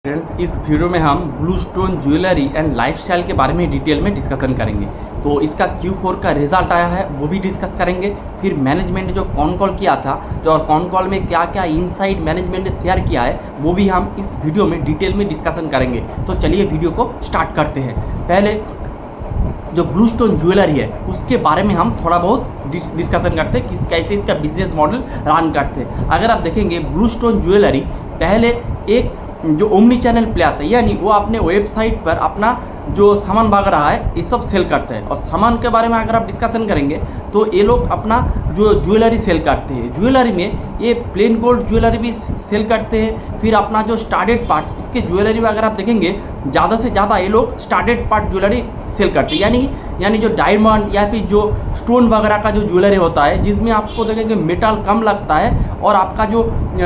Friends, इस video में हम blue stone jewellery and lifestyle के बारे में डिटेल में डिस्कशन करेंगे। तो इसका Q4 का रिजल्ट आया है वो भी डिस्कस करेंगे। फिर मैनेजमेंट ने जो कॉन कॉल किया था और कॉन कॉल में क्या क्या इनसाइड मैनेजमेंट ने शेयर किया है वो भी हम इस वीडियो में डिटेल में डिस्कशन करेंगे। तो चलिए वीडियो को स्टार्ट करते हैं। पहले जो ब्लू स्टोन ज्वेलरी है उसके बारे में हम थोड़ा बहुत डिस्कशन करते हैं कि कैसे इसका बिजनेस मॉडल रन करते हैं। अगर आप देखेंगे ब्लू स्टोन ज्वेलरी पहले एक जो ओमनी चैनल पे आता है, यानी वो अपने वेबसाइट पर अपना जो सामान भाग रहा है ये सब सेल करते हैं। और सामान के बारे में अगर आप डिस्कशन करेंगे तो ये लोग अपना जो ज्वेलरी सेल करते हैं, ज्वेलरी में ये प्लेन गोल्ड ज्वेलरी भी सेल करते हैं। फिर अपना जो स्टार्टेड पार्ट, इसके ज्वेलरी में अगर आप देखेंगे ज़्यादा से ज़्यादा ये लोग स्टार्टेड पार्ट ज्वेलरी सेल करते हैं, यानी जो डायमंड या फिर जो स्टोन वगैरह का जो ज्वेलरी होता है जिसमें आपको देखेंगे मेटल कम लगता है और आपका जो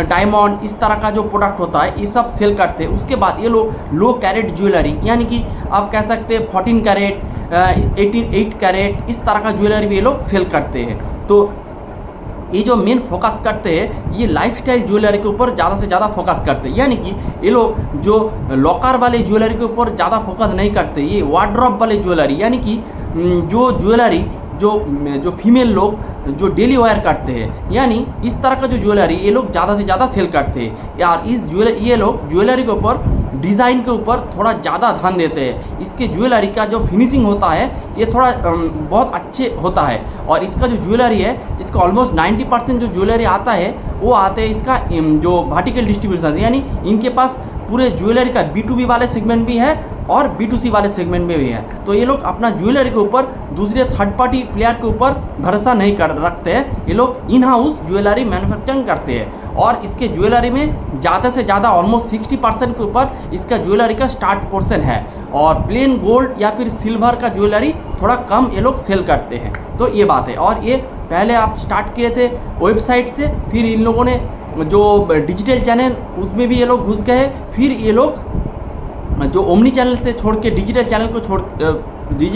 डायमंड इस तरह का जो प्रोडक्ट होता है ये सब सेल करते हैं। उसके बाद ये लोग लो कैरेट ज्वेलरी, यानी कि आप कह सकते हैं 14 कैरेट 8 कैरेट इस तरह का ज्वेलरी भी ये लोग सेल करते हैं। तो ये जो मेन फोकस करते हैं ये लाइफस्टाइल ज्वेलरी के ऊपर ज़्यादा से ज़्यादा फोकस करते हैं, यानी कि ये लोग जो लॉकर वाले ज्वेलरी के ऊपर ज़्यादा फोकस नहीं करते। ये वार्डरोब वाले ज्वेलरी, यानी कि जो ज्वेलरी जो फीमेल लोग जो डेली वेयर करते हैं, यानी इस तरह का जो ज्वेलरी ये लोग ज़्यादा से ज़्यादा सेल करते हैं। यार ये लोग ज्वेलरी के ऊपर डिज़ाइन के ऊपर थोड़ा ज़्यादा ध्यान देते हैं। इसके ज्वेलरी का जो फिनिशिंग होता है ये थोड़ा बहुत अच्छे होता है। और इसका जो ज्वेलरी है इसका ऑलमोस्ट 90% जो ज्वेलरी आता है वो आते हैं इसका जो वर्टिकल डिस्ट्रीब्यूशन, यानी इनके पास पूरे ज्वेलरी का B2B वाले सेगमेंट भी है और B2C वाले सेगमेंट में भी है। तो ये लोग अपना ज्वेलरी के ऊपर दूसरे थर्ड पार्टी प्लेयर के ऊपर भरोसा नहीं कर रखते हैं। ये लोग इन हाउस ज्वेलरी मैन्युफैक्चरिंग करते हैं और इसके ज्वेलरी में ज़्यादा से ज़्यादा ऑलमोस्ट 60% के ऊपर इसका ज्वेलरी का स्टार्ट पोर्शन है। और प्लेन गोल्ड या फिर सिल्वर का ज्वेलरी थोड़ा कम ये लोग सेल करते हैं। तो ये बात है। और ये पहले आप स्टार्ट किए थे वेबसाइट से, फिर इन लोगों ने जो डिजिटल चैनल उसमें भी ये लोग घुस गए, फिर ये लोग जो ओमनी चैनल से छोड़ के डिजिटल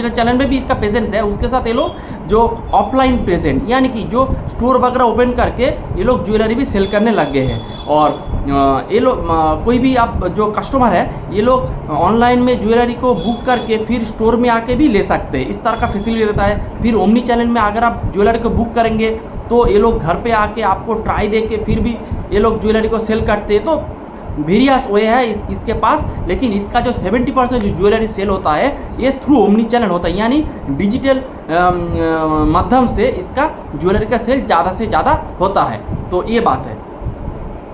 चैनल में भी इसका प्रेजेंस है। उसके साथ ये लोग जो ऑफलाइन प्रेजेंट, यानी कि जो स्टोर वगैरह ओपन करके ये लोग ज्वेलरी भी सेल करने लग गए हैं। और ये लोग कोई भी आप जो कस्टमर है ये लोग ऑनलाइन में ज्वेलरी को बुक करके फिर स्टोर में आके भी ले सकते हैं, इस तरह का फैसिलिटी देता है। फिर ओमनी चैनल में अगर आप ज्वेलरी को बुक करेंगे तो ये लोग घर पे आके आपको ट्राई दे के फिर भी ये लोग ज्वेलरी को सेल करते हैं। तो वेरियस वे है इसके पास, लेकिन इसका जो 70% जो ज्वेलरी सेल होता है ये थ्रू ओमनी चैनल होता है, यानी डिजिटल माध्यम से इसका ज्वेलरी का सेल ज़्यादा से ज़्यादा होता है। तो ये बात है।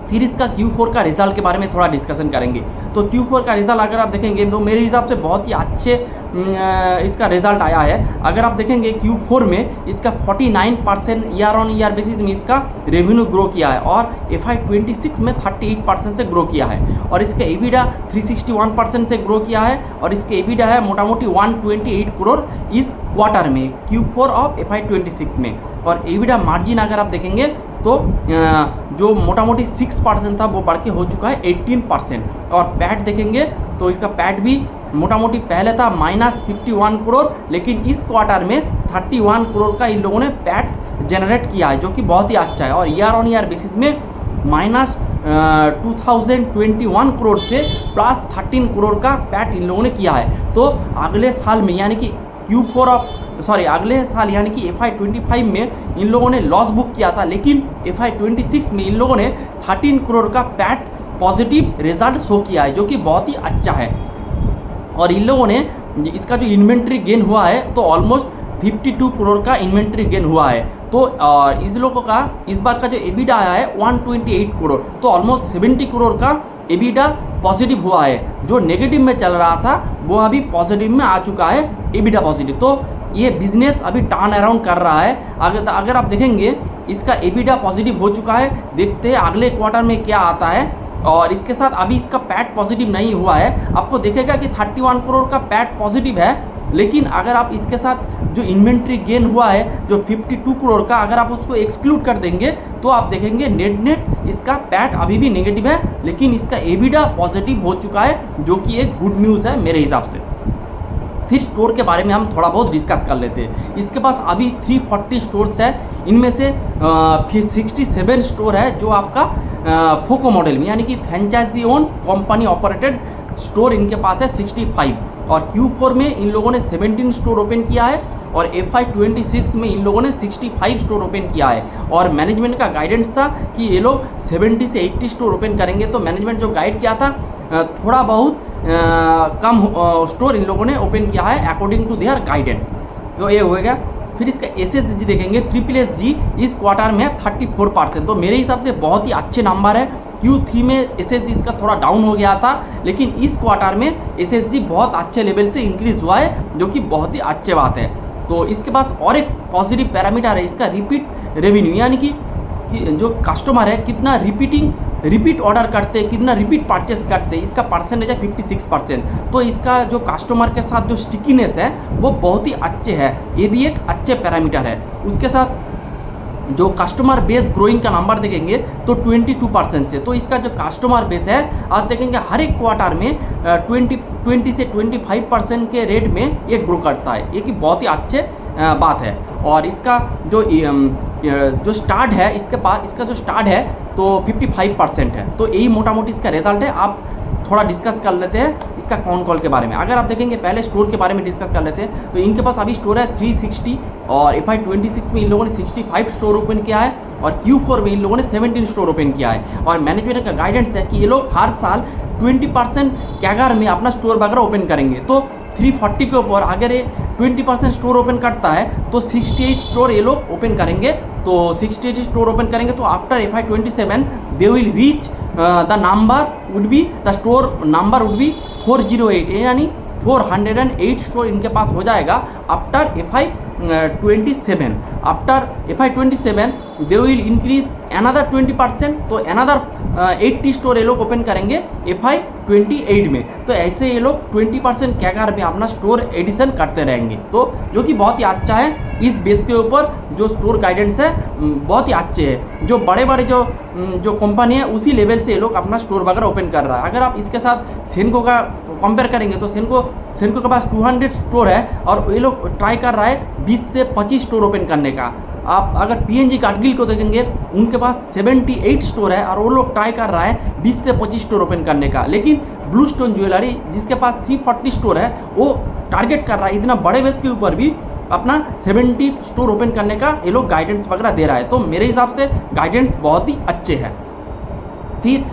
फिर इसका Q4 का रिजल्ट के बारे में थोड़ा डिस्कशन करेंगे। तो Q4 का रिजल्ट अगर आप देखेंगे तो मेरे हिसाब से बहुत ही अच्छे इसका रिजल्ट आया है। अगर आप देखेंगे Q4 में इसका 49% ईयर ऑन ईयर बेसिस में इसका रेवेन्यू ग्रो किया है और FY26 में 38% से ग्रो किया है। और इसका EBITDA 361% से ग्रो किया है और इसके EBITDA है मोटा मोटी 128 करोड़ इस क्वार्टर में Q4 ऑफ FY26 में। और EBITDA मार्जिन अगर आप देखेंगे तो जो मोटा मोटी 6% था वो बढ़ के हो चुका है 18%। और पैट देखेंगे तो इसका पैट भी मोटा मोटी पहले था -51 करोड़, लेकिन इस क्वार्टर में 31 करोड़ का इन लोगों ने पैट जनरेट किया है, जो कि बहुत ही अच्छा है। और ईयर ऑन ईयर बेसिस में -2021 करोड़ से +13 करोड़ का पैट इन लोगों ने किया है। तो अगले साल में यानी कि अगले साल यानी कि FY25 में इन लोगों ने लॉस बुक किया था, लेकिन FY26 में इन लोगों ने 13 करोड़ का पैट पॉजिटिव रिजल्ट शो किया है, जो कि बहुत ही अच्छा है। और इन लोगों ने इसका जो इन्वेंट्री गेन हुआ है तो ऑलमोस्ट 52 करोड़ का इन्वेंट्री गेन हुआ है। तो और इस लोगों का इस बार का जो EBITDA आया है 128 करोड़, तो ऑलमोस्ट 70 करोड़ का EBITDA पॉजिटिव हुआ है। जो नेगेटिव में चल रहा था वो अभी पॉजिटिव में आ चुका है, EBITDA पॉजिटिव। तो ये बिजनेस अभी टर्न अराउंड कर रहा है। अगर आप देखेंगे इसका EBITDA पॉजिटिव हो चुका है। देखते हैं अगले क्वार्टर में क्या आता है। और इसके साथ अभी इसका पैट पॉजिटिव नहीं हुआ है। आपको देखेगा कि 31 करोड़ का पैट पॉजिटिव है, लेकिन अगर आप इसके साथ जो इन्वेंट्री गेन हुआ है जो 52 करोड़ का, अगर आप उसको एक्सक्लूड कर देंगे तो आप देखेंगे नेट इसका पैट अभी भी नेगेटिव है, लेकिन इसका EBITDA पॉजिटिव हो चुका है, जो कि एक गुड न्यूज़ है मेरे हिसाब से। फिर स्टोर के बारे में हम थोड़ा बहुत डिस्कस कर लेते हैं। इसके पास अभी 340 स्टोर्स है, इनमें से फिर 67 स्टोर है जो आपका फोको मॉडल में, यानी कि franchisee own company operated store इनके पास है 65, और Q4 में इन लोगों ने 17 स्टोर ओपन किया है, और FY26 में इन लोगों ने 65 स्टोर ओपन किया है। और मैनेजमेंट का गाइडेंस था कि ये लोग 70 से 80 स्टोर ओपन करेंगे। तो मैनेजमेंट जो गाइड किया था थोड़ा बहुत कम स्टोर इन लोगों ने ओपन किया है अकॉर्डिंग टू देयर गाइडेंस। तो ये हो गया। फिर इसका SSG देखेंगे, SSSG इस क्वार्टर में 34%। तो मेरे हिसाब से बहुत ही अच्छे नंबर है। Q3 में SSG इसका थोड़ा डाउन हो गया था, लेकिन इस क्वार्टर में SSG बहुत अच्छे लेवल से इंक्रीज हुआ है, जो कि बहुत ही अच्छी बात है। तो इसके पास और एक पॉजिटिव पैरामीटर है इसका रिपीट रेवेन्यू, यानी कि जो कस्टमर है कितना रिपीट ऑर्डर करते हैं, कितना रिपीट परचेस करते हैं, इसका परसेंटेज है 56%। तो इसका जो कस्टमर के साथ जो स्टिकीनेस है वो बहुत ही अच्छे है, ये भी एक अच्छे पैरामीटर है। उसके साथ जो कस्टमर बेस ग्रोइंग का नंबर देखेंगे तो 22% से। तो इसका जो कस्टमर बेस है आप देखेंगे हर एक क्वार्टर में 20 से 25% के रेट में ये ग्रो करता है, ये कि बहुत ही अच्छे बात है। और इसका जो स्टार्ट है इसके पास, इसका जो स्टार्ट है तो 55% है। तो यही मोटा मोटी इसका रिजल्ट है। आप थोड़ा डिस्कस कर लेते हैं इसका कॉल के बारे में। अगर आप देखेंगे पहले स्टोर के बारे में डिस्कस कर लेते हैं, तो इनके पास अभी स्टोर है 360, और FY26 में इन लोगों ने 65 स्टोर ओपन किया है, और Q4 में इन लोगों ने 17 स्टोर ओपन किया है। और मैनेजमेंट का गाइडेंस है कि ये लोग हर साल 20% कैगर में अपना स्टोर वगैरह ओपन करेंगे। तो 340 के ऊपर अगर ये 20% स्टोर ओपन करता है तो 68 स्टोर ये लोग ओपन करेंगे। तो 68 स्टोर ओपन करेंगे तो after FY27 they will reach the number would be, the store number would be 408, यानी 408 स्टोर इनके पास हो जाएगा after FY27। After FY27 they will increase another 20%, तो अनदर 80 स्टोर ये लोग ओपन करेंगे FY28 में। तो ऐसे ये लोग 20% कैगर में अपना स्टोर एडिशन करते रहेंगे, तो जो कि बहुत ही अच्छा है। इस बेस के ऊपर जो स्टोर गाइडेंस है बहुत ही अच्छे है। जो बड़े बड़े जो कंपनी है उसी लेवल से ये लोग अपना स्टोर वगैरह ओपन कर रहा है। अगर आप इसके साथ सेनको का कंपेयर करेंगे तो सेनको के पास 200 स्टोर है, और ये लोग ट्राई कर रहा है 20 से 25 स्टोर ओपन करने का। आप अगर PNG कार्गिल को देखेंगे उनके पास 78 स्टोर है, और वो लोग ट्राई कर रहा है 20 से 25 स्टोर ओपन करने का। लेकिन ब्लू स्टोन ज्वेलरी जिसके पास 340 स्टोर है वो टारगेट कर रहा है इतना बड़े बेस के ऊपर भी अपना 70 स्टोर ओपन करने का ये लोग गाइडेंस वगैरह दे रहा है। तो मेरे हिसाब से गाइडेंस बहुत ही अच्छे हैं। फिर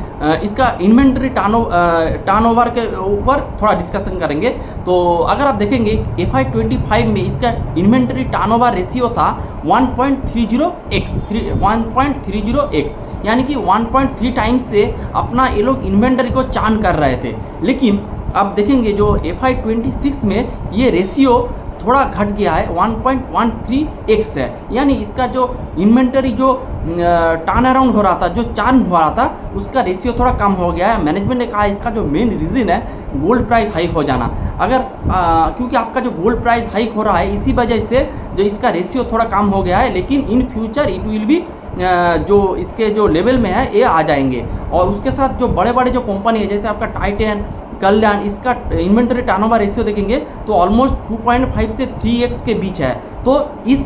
इसका इन्वेंट्री टर्नओवर के ऊपर थोड़ा डिस्कशन करेंगे। तो अगर आप देखेंगे FY25 में इसका इन्वेंट्री टर्नओवर रेशियो था 1.30x, यानी कि 1.3 टाइम्स से अपना ये लोग इन्वेंट्री को चार्न कर रहे थे। लेकिन आप देखेंगे जो FY26 में ये रेशियो थोड़ा घट गया है, 1.13x है, यानी इसका जो इन्वेंटरी जो टर्न अराउंड हो रहा था, जो चार्न हो रहा था, उसका रेशियो थोड़ा कम हो गया है। मैनेजमेंट ने कहा इसका जो मेन रीज़न है गोल्ड प्राइस हाइक हो जाना। अगर क्योंकि आपका जो गोल्ड प्राइस हाइक हो रहा है इसी वजह से जो इसका रेशियो थोड़ा कम हो गया है, लेकिन इन फ्यूचर इट विल भी जो इसके जो लेवल में है ये आ जाएंगे। और उसके साथ जो बड़े बड़े जो कंपनी है जैसे आपका टाइटन, कल्याण, इसका इन्वेंटरी टर्नओवर रेशियो देखेंगे तो ऑलमोस्ट 2.5 से 3x के बीच है। तो इस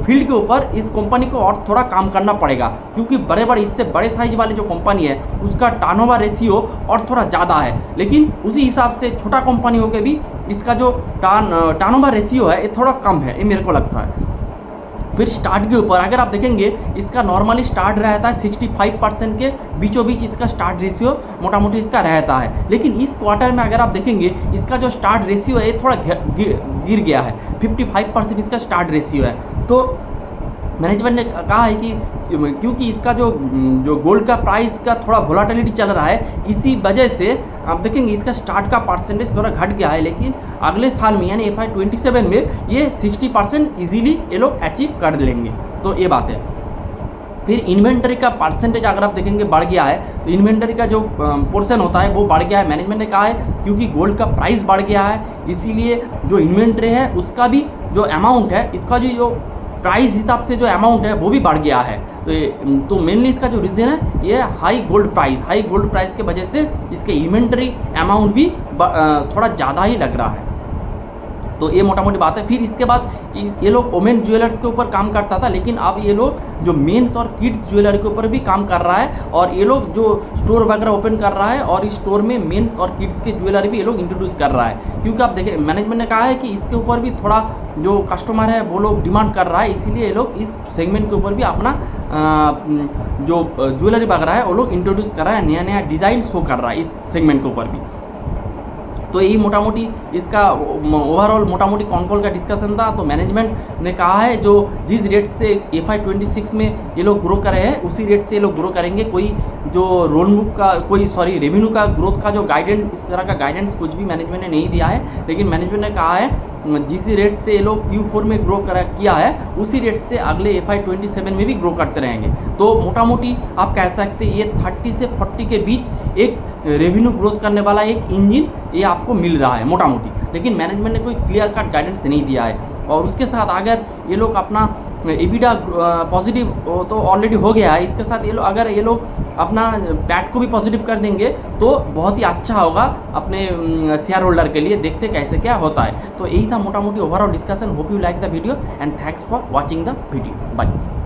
फील्ड के ऊपर इस कंपनी को और थोड़ा काम करना पड़ेगा, क्योंकि बड़े बड़े इससे बड़े साइज वाले जो कंपनी है उसका टर्नओवर रेशियो और थोड़ा ज़्यादा है, लेकिन उसी हिसाब से छोटा कंपनी होकर भी इसका जो टर्नओवर रेशियो है ये थोड़ा कम है, ये मेरे को लगता है। फिर स्टार्ट के ऊपर अगर आप देखेंगे इसका नॉर्मली स्टार्ट रहता है 65% के बीचों बीच इसका स्टार्ट रेशियो मोटा मोटी इसका रहता है। लेकिन इस क्वार्टर में अगर आप देखेंगे इसका जो स्टार्ट रेशियो है ये थोड़ा गिर गया है, 55% इसका स्टार्ट रेशियो है। तो मैनेजमेंट ने कहा है कि क्योंकि इसका जो गोल्ड का प्राइस का थोड़ा वोलाटिलिटी चल रहा है, इसी वजह से आप देखेंगे इसका स्टार्ट का परसेंटेज थोड़ा घट गया है। लेकिन अगले साल में यानी FY27 में ये 60% इजीली ये लोग अचीव कर लेंगे, तो ये बात है। फिर इन्वेंटरी का परसेंटेज अगर आप देखेंगे बढ़ गया है, तो इन्वेंटरी का जो पोर्शन होता है वो बढ़ गया है। मैनेजमेंट ने कहा है क्योंकि गोल्ड का प्राइस बढ़ गया है, इसीलिए जो इन्वेंटरी है उसका भी जो अमाउंट है, इसका जो प्राइस हिसाब से जो अमाउंट है वो भी बढ़ गया है। तो मेनली इसका जो रीज़न है ये हाई गोल्ड प्राइस के वजह से इसके इन्वेंटरी अमाउंट भी थोड़ा ज़्यादा ही लग रहा है। तो ये मोटा मोटी बात है। फिर इसके बाद ये लोग वोमेन ज्वेलर्स के ऊपर काम करता था, लेकिन अब ये लोग जो मेंस और किड्स ज्वेलरी के ऊपर भी काम कर रहा है, और ये लोग जो स्टोर वगैरह ओपन कर रहा है और इस स्टोर में मेंस और किड्स के ज्वेलरी भी ये लोग इंट्रोड्यूस कर रहा है। क्योंकि आप देखें, मैनेजमेंट ने कहा है कि इसके ऊपर भी थोड़ा जो कस्टमर है वो लोग डिमांड कर रहा है, इसीलिए ये लोग इस सेगमेंट के ऊपर भी अपना जो ज्वेलरी वगैरह है वो लोग इंट्रोड्यूस कर रहा है, नया नया डिज़ाइन शो कर रहा है इस सेगमेंट के ऊपर भी। तो यही मोटा मोटी इसका ओवरऑल मोटा मोटी कॉन कॉल का डिस्कशन था। तो मैनेजमेंट ने कहा है जो जिस रेट से FY 26 में ये लोग ग्रो कर रहे हैं उसी रेट से ये लोग ग्रो करेंगे। कोई जो लोन बुक का रेवेन्यू का ग्रोथ का जो गाइडेंस, इस तरह का गाइडेंस कुछ भी मैनेजमेंट ने नहीं दिया है, लेकिन मैनेजमेंट ने कहा है जिस रेट से ये लोग Q4 में ग्रो किया है उसी रेट से अगले FY 27 में भी ग्रो करते रहेंगे। तो मोटा मोटी आप कह सकते हैं ये 30 से 40 के बीच एक रेवेन्यू ग्रोथ करने वाला एक इंजन ये आपको मिल रहा है मोटा मोटी, लेकिन मैनेजमेंट ने कोई क्लियर कट गाइडेंस नहीं दिया है। और उसके साथ अगर ये लोग अपना EBITDA पॉजिटिव तो ऑलरेडी हो गया है, इसके साथ अगर ये लोग अपना पैट को भी पॉजिटिव कर देंगे तो बहुत ही अच्छा होगा अपने शेयर होल्डर के लिए। देखते कैसे क्या होता है। तो यही था मोटा मोटी overall discussion. Hope you like the video and thanks for watching the video. Bye.